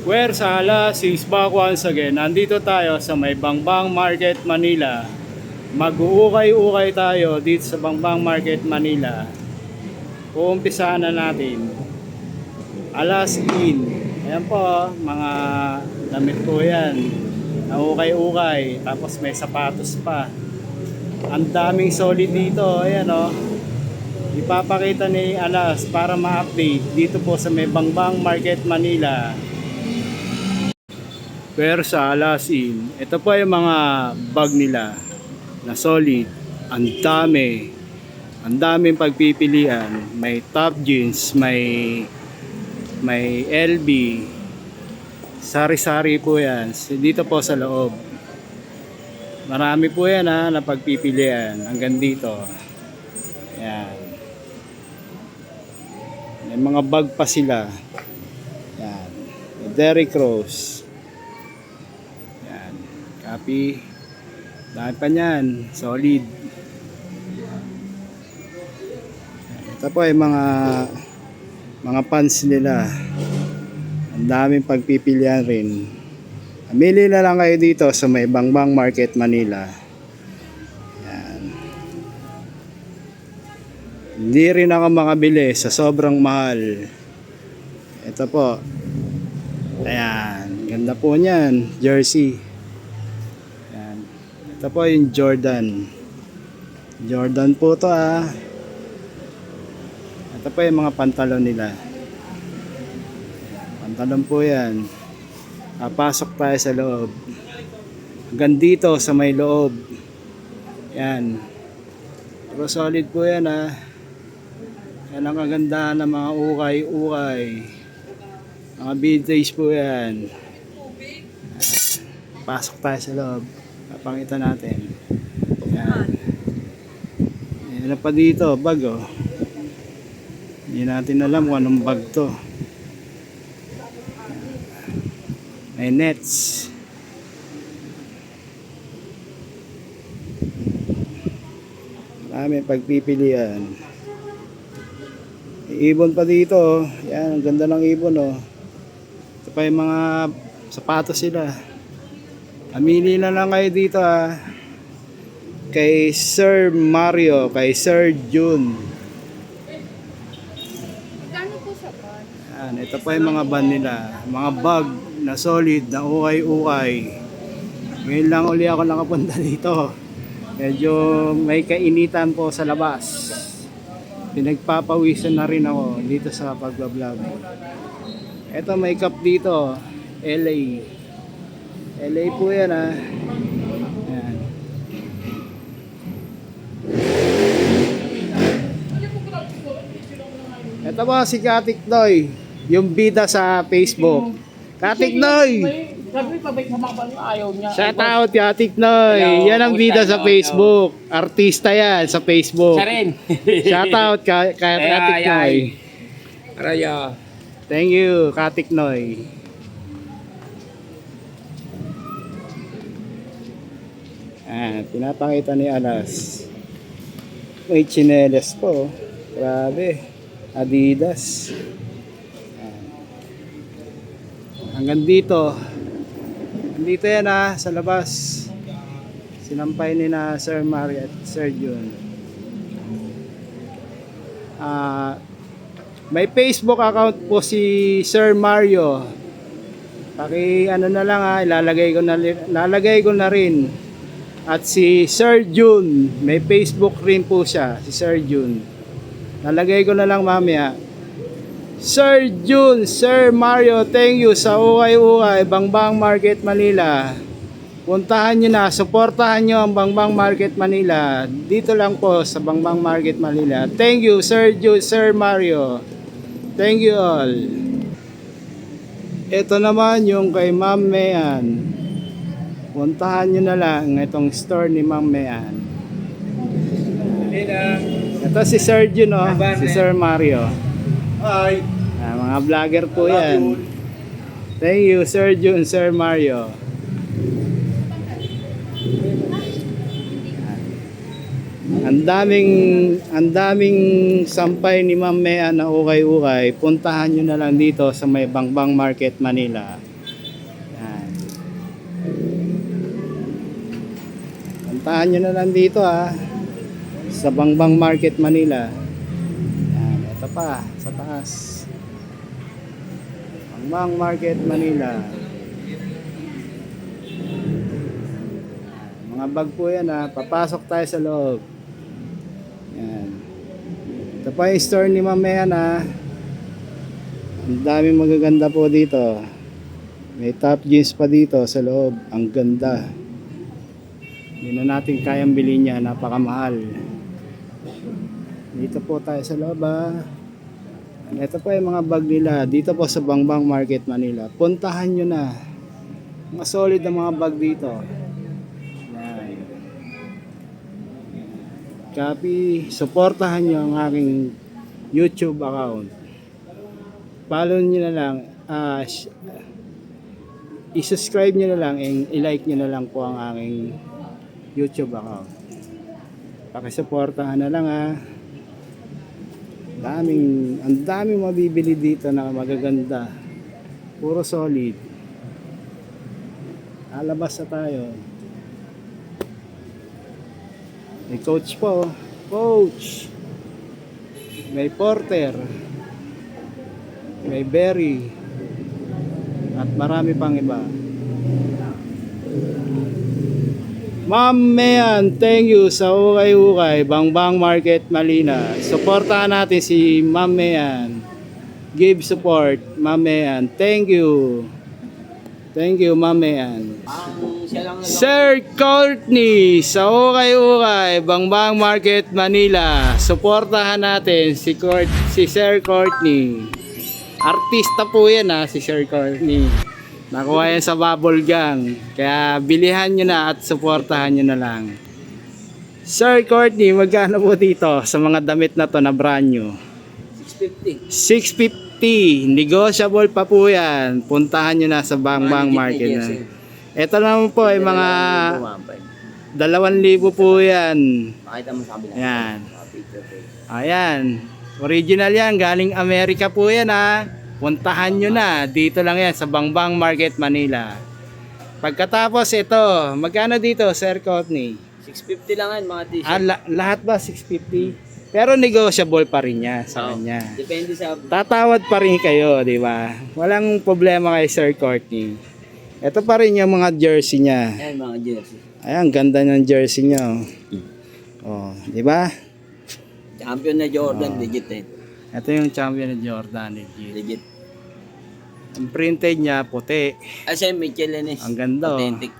Where Sala is back once again. Nandito tayo sa may Bangbang Market, Manila. Mag-uukay-ukay tayo dito sa Bangbang Market, Manila. Uumpisahan na natin. Alas in. Ayan po, mga damit po yan. Naukay-ukay. Tapos may sapatos pa. Ang daming solid dito. Ayan o. Ipapakita ni Alas para ma-update dito po sa may Bangbang Market, Manila. Pero sa Alas in, ito po yung mga bag nila na solid. Ang dami. Ang daming pagpipilian. May top jeans, may LB. Sari-sari po yan. Dito po sa loob. Marami po yan na pagpipilian. Hanggang dito. Yan. May mga bag pa sila. Yan. Derrick Rose. Copy. Dahil pa niyan. Solid. Ito po ay mga pants nila. Ang daming pagpipilian rin. Amili na lang kayo dito sa may Bangbang Market, Manila. Yan. Hindi rin ako makabili sa sobrang mahal. Ito po. Ayan. Ganda po niyan. Jersey. Ito po yung Jordan. Jordan po to ah. Ito po yung mga pantalon nila. Pantalon po yan. Papasok tayo sa loob. Hanggang dito sa may loob. Yan. Pero solid po yan ah. Yan ang kagandahan ng mga ukay-ukay. Mga vintage po yan. Pasok tayo sa loob. Papakita natin. Yan. Yan pa dito, bag oh. Hindi natin alam kung anong bag to. May nets. Marami pagpipilian. May ibon pa dito oh. Yan, ang ganda ng ibon oh. Ito pa yung mga sapatos sila. Amili na lang kayo dito ah. Kay Sir Mario, kay Sir June. Magkano po sa bag? Yan, ito pa yung mga ban nila. Mga bag na solid, na ukay-ukay. Ngayon lang uli ako nakapunta dito. Medyo may kainitan po sa labas. Pinagpapawisan na rin ako dito sa pagbablog. Ito may cup dito, LA. LA po yan ah. Yan. Ito po si Katik Noy, yung bida sa Facebook. Katik Noy! Sabi pabalik sa mga balo, ayaw niya. Shout out Katik Noy! Hello, Yan ang bida sa Facebook. Artista yan sa Facebook. Siya rin. Shout out Katik Noy. Araya. Thank you Katik Noy. Pinapakita ni Alas. May tsinelas po. Grabe. Adidas. Hanggang dito. Dito yan sa labas. Sinampay ni na Sir Mario at Sir June. May Facebook account po si Sir Mario. Ano na lang ilalagay ko na rin. At si Sir June, may Facebook rin po siya, si Sir June. Nalagay ko na lang mamaya. Sir June, Sir Mario, thank you sa ukay-ukay, Bangbang Market, Manila. Puntahan nyo na, suportahan nyo ang Bangbang Market, Manila. Dito lang po sa Bangbang Market, Manila. Thank you, Sir June, Sir Mario. Thank you all. Ito naman yung kay Ma'am Mayan. Puntahan nyo na lang itong store ni Ma'am Mayan. Ito si Sir Jun, si Sir Mario. Hi. Mga vlogger po yan. Thank you Sir Jun, Sir Mario. Ang daming sampay ni Ma'am Mea na ukay-ukay. Puntahan nyo na lang dito sa may Bangbang Market, Manila. Yan. Puntahan nyo na lang dito sa Bangbang Market, Manila. Yan. Ito pa, sa taas. Bangbang Market, Manila. Mga bag po yan papasok tayo sa loob. Yan. Ito pa yung store ni Ma'am Mea ang daming magaganda po dito. May top jeans pa dito sa loob. Ang ganda. Hindi na natin kayang bilhin niya. Napakamahal. Dito po tayo sa loob Ito pa yung mga bag nila. Dito po sa Bangbang Market, Manila. Puntahan nyo na. Mga solid na mga bag dito. Copy, suportahan nyo ang aking YouTube account. Follow nyo na lang, i-subscribe nyo na lang, and i-like nyo na lang po ang aking YouTube account. Pakisuportahan na lang ang daming mabibili dito na magaganda. Puro solid. Alabas na tayo. May coach po. Coach. May porter. May berry. At marami pang iba. Ma'am Mean, thank you sa ukay-ukay. Bangbang Market, Manila. Suportahan natin si Ma'am Mean. Give support, Ma'am Mean. Thank you. Thank you, Ma'am Mean. Sir Courtney sa ukay-ukay, Bangbang Market, Manila. Suportahan natin si Sir Courtney. Artista po yan si Sir Courtney. Nakuha yan sa Bubble Gang. Kaya bilihan nyo na at suportahan nyo na lang. Sir Courtney, magkano po dito sa mga damit na to na brand new? 650. 650. Negotiable pa po yan. Puntahan nyo na sa Bangbang Market na. Ito naman po ay mga 2,000 po yan. Makita mo sa kabila. Yan. Ayan. Original yan. Galing Amerika po yan Puntahan nyo na. Dito lang yan sa Bangbang Market, Manila. Pagkatapos ito, magkano dito, Sir Courtney? 650 lang yan mga t-shirt. Lahat ba 650? Pero negotiable pa rin niya sa kanya. Depende sa... Tatawad pa rin kayo, di ba? Walang problema kay Sir Courtney. Ito pa rin yung mga jersey niya. Ayan mga jersey. Ayan, ganda ng jersey niya. Di ba? Champion na Jordan, legit Ito yung champion ni Jordan, legit. Legit. Ang printed niya, puti. Siya Mitchell Ennis. Ang ganda. Authentic.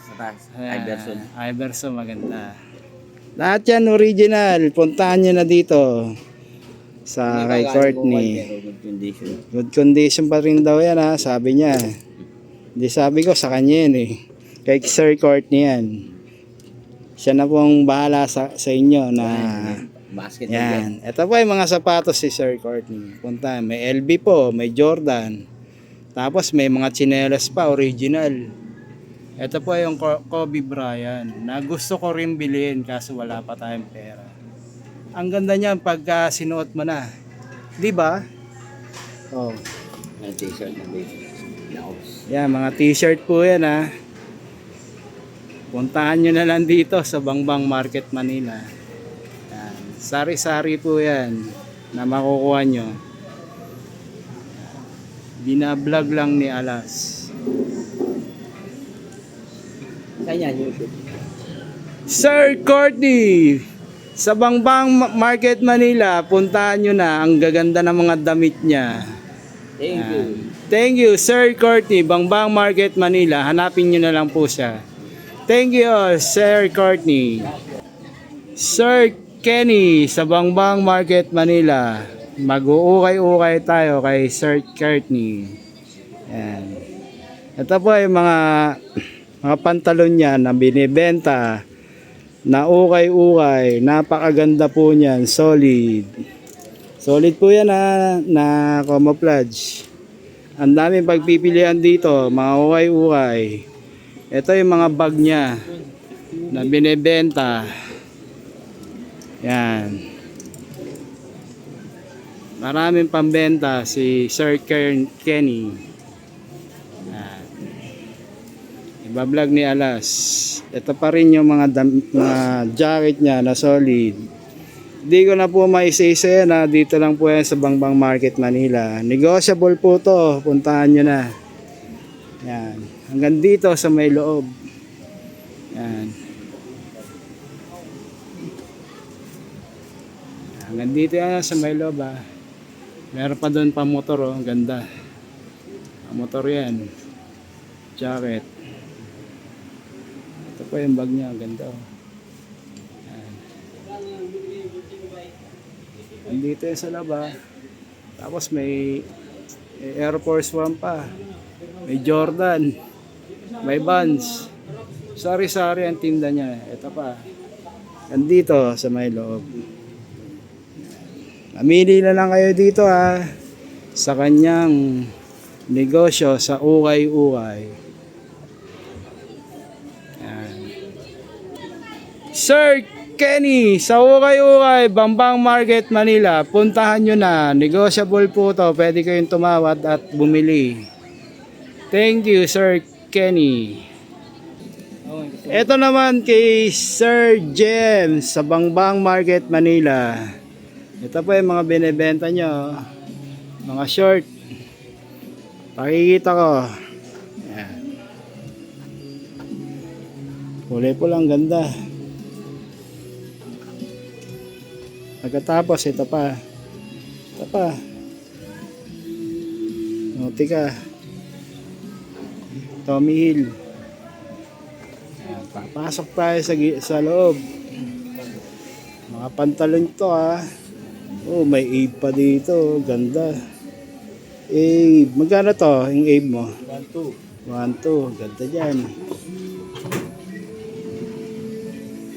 Sa taas. Ayan, Iverson. Iverson, maganda. Lahat yan original. Puntahan nyo na dito. Sa kay Courtney. Good condition. Good condition pa rin daw yan sabi niya. Hindi sabi ko sa kanya yan Kay Sir Courtney yan. Siya na pong bahala sa inyo na Basket. yan. Ito po yung mga sapatos si Sir Courtney. Punta, may LB po, may Jordan. Tapos may mga tsinelas pa, original. Ito po yung Kobe Bryant na gusto ko rin bilhin kaso wala pa tayong pera. Ang ganda niyan pagka sinuot mo na. Di ba? Mga t-shirt na basic. Yan, mga t-shirt po yan Puntahan nyo na lang dito sa Bangbang Market, Manila. Yan. Sari-sari po yan na makukuha nyo. Binablog lang ni Alas. Kanya YouTube. Sir Courtney sa Bangbang Market, Manila, puntahan nyo na. Ang gaganda ng mga damit niya. Thank you. Thank you, Sir Courtney, Bangbang Market, Manila. Hanapin nyo na lang po siya. Thank you, Sir Courtney. Sir Kenny sa Bangbang Market, Manila. Mag-uukay-ukay tayo kay Sir Courtney. Yan. Ito po ay mga pantalon niya na binibenta na ukay-ukay. Napakaganda po niyan. Solid. Solid po yan na camouflage. Ang daming pagpipilian dito. Mga ukay-ukay. Ito yung mga bag niya na binibenta. Yan. Maraming pambenta si Sir Kenny. Yan. Iba-vlog ni Alas. Ito pa rin yung mga jacket niya na solid. Hindi ko na po maisa-isa yan, dito lang po yan sa Bangbang Market, Manila. Negotiable po to. Puntahan nyo na. Yan. Hanggang dito sa may loob. Yan. Hanggang dito yan sa may loob ah. Meron pa doon pa motor oh. Ang ganda. Ang motor yan. Jacket. Ito po yung bag niya. Ang ganda oh. Yan. Andito yan sa loob ah. Tapos may Air Force One pa. May Jordan. May Vans. Sari-sari ang tinda niya. Ito pa. Andito sa may loob. Mamili na lang kayo dito ha. Sa kanyang negosyo sa Ukay-Ukay. Yan. Sir Kenny sa Ukay-Ukay, Bambang Market, Manila. Puntahan nyo na. Negotiable po to. Pwede kayong tumawad at bumili. Thank you Sir Kenny. Ito naman kay Sir James sa Bangbang Market, Manila. Ito po yung mga binibenta nyo. Mga short. Pakikita ko. Yan. Kulay po lang ganda. Pagkatapos ito pa. Ito pa. Nautica. Tommy Hill. Yan. Papasok tayo sa loob. Mga pantalon to ha. Oh, may Abe pa dito. Ganda. Abe. Magkano to? Yung Abe mo? 1.2. 1.2. Ganda dyan.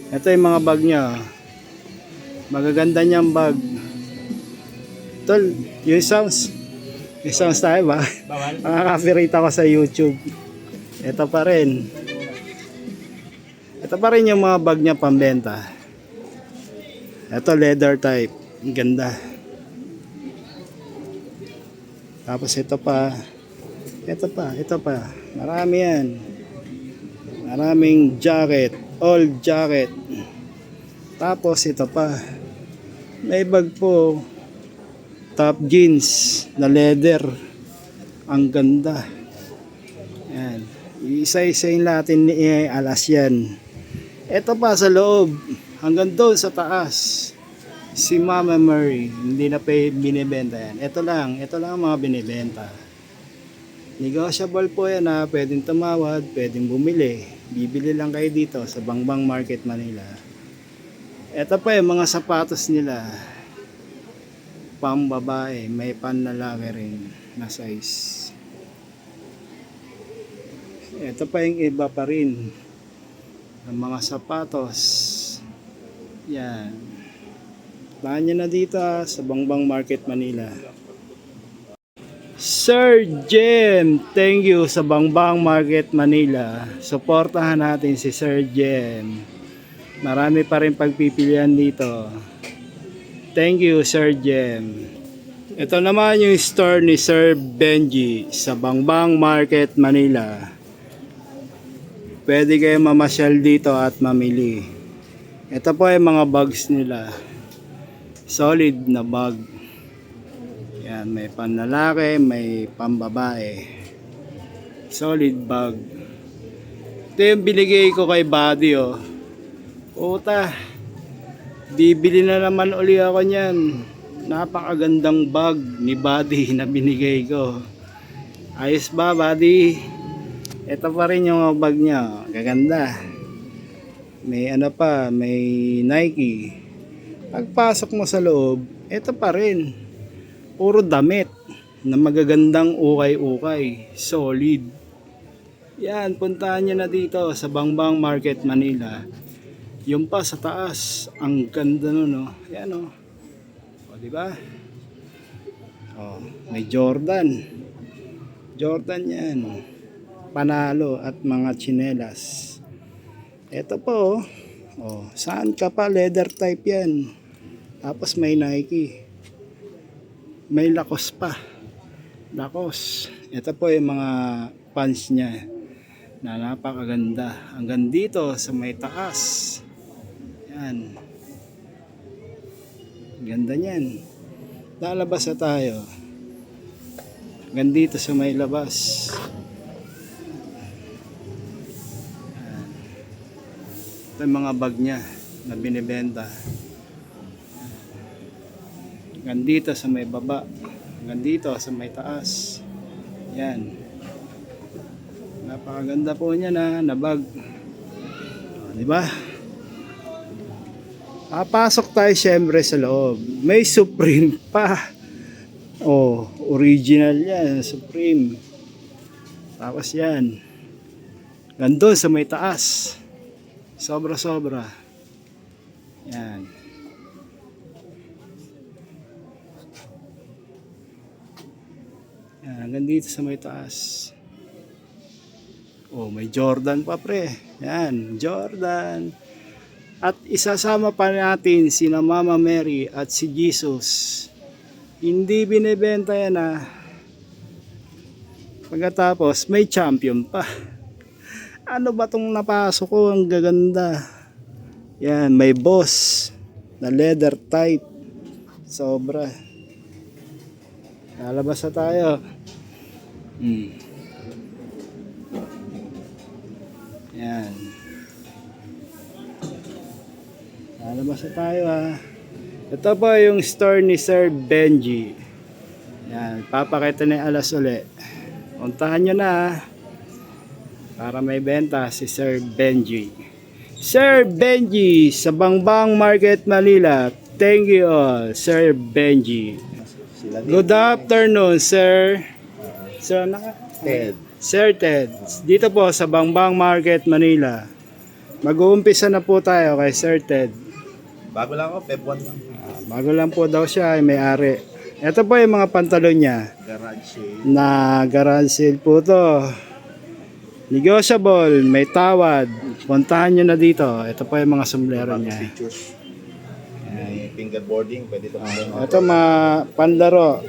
Ito yung mga bag niya. Magaganda niyang bag. Tol, yung sounds. Yung sounds tayo ba? Bawal. Makaka-copyright ako sa YouTube. Ito pa rin. Ito pa rin yung mga bag niya pambenta. Ito leather type. Ang ganda. Tapos ito pa. Ito pa. Ito pa. Marami yan. Maraming jacket. All jacket. Tapos ito pa. May bag po. Top jeans na leather. Ang ganda. Yan. Isa-isayin natin ni Alas yan. Ito pa sa loob. Hanggang doon sa taas. Si Mama Mary, hindi na pa binibenta yan. Ito lang ang mga binibenta. Negotiable po yan ha, pwedeng tumawad, pwedeng bumili. Bibili lang kayo dito sa Bangbang Market, Manila. Ito pa yung mga sapatos nila. Pambabae, may panlalaki rin na size. Ito pa yung iba pa rin. Ang mga sapatos. Yan. Tahan nyo na dito sa Bangbang Market, Manila. Sir Jem, thank you sa Bangbang Market, Manila. Suportahan natin si Sir Jem. Marami pa rin pagpipilian dito. Thank you Sir Jem. Ito naman yung store ni Sir Benji sa Bangbang Market, Manila. Pwede kayo mamasyal dito at mamili. Ito po yung mga bags nila. Solid na bag. Yan, may panlalaki, may pambabae. Solid bag. Ito yung binigay ko kay Buddy oh. Puta. Bibili na naman uli ako niyan. Napakagandang bag ni Buddy na binigay ko. Ayos ba Buddy? Ito pa rin yung bag niya. Gaganda. May ano pa, may Nike. Pagpasok mo sa loob, ito pa rin. Puro damit na magagandang ukay-ukay. Solid. Yan, puntahan nyo na dito sa Bangbang Market, Manila. Yung pa sa taas, ang ganda nun, no? Yan, no? O, diba? O, may Jordan. Jordan yan. Panalo at mga tsinelas. Ito po, Oh, saan ka pa? Leather type yan. Tapos may Nike. May Lacoste pa. Lacoste. Ito po yung mga pants niya na napakaganda. Hanggang dito sa may taas. Yan. Ganda niyan. Lalabas na tayo. Hanggang dito sa may labas. Yan. Ito yung mga bag niya na binibenta. Hanggang dito sa may baba. Hanggang dito sa may taas. Yan. Napakaganda po niya na bag. O, di ba? Papasok tayo syempre sa loob. May Supreme pa. Oh, original yan, Supreme. Tapos yan. Gandun sa may taas. Sobra-sobra. Yan. Yan, hanggang dito sa may taas. Oh, may Jordan pa pre. Yan, Jordan. At isasama pa natin sina Mama Mary at si Jesus. Hindi binebenta yan Pagkatapos may champion pa. Ano ba tong napasok ko? Ang gaganda. Yan, may Boss na leather type. Sobra. Lalabas na tayo. Yan. Lalabas na tayo Ito po yung store ni Sir Benji. Yan, papakita ni alas uli. Puntahan nyo na para may benta si Sir Benji. Sir Benji sa Bangbang Market, Manila. Thank you all, Sir Benji. Good afternoon, Sir. Ted. Sir Ted. Dito po sa Bangbang Market, Manila. Mag-uumpisa na po tayo kay Sir Ted. Bago lang ako, Feb 1 lang. Bago lang po daw siya, ay may-ari. Ito po yung mga pantalon niya. Garage sale. Na garage sale po to. Negotiable, may tawad. Puntahan nyo na dito. Ito po yung mga sombrero Bagong niya. features. May fingerboarding, pwede ito Ito mga panlaro.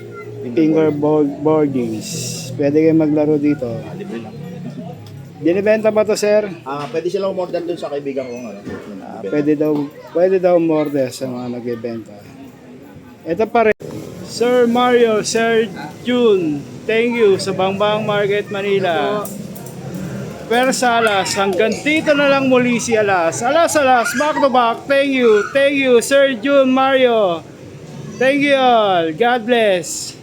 Boardings. Pwede kayo maglaro dito. libre lang. Binibenta ba to, sir? Pwede silang umorder dun sa kaibigan ko. Pwede daw umorder sa mga nagbebenta. Ito pa rin. Sir Mario, Sir June, thank you sa Bangbang Market, Manila. Pero sa Alas, hanggang dito na lang muli si Alas. Alas, back to back. Thank you, Sir June, Mario. Thank you all. God bless.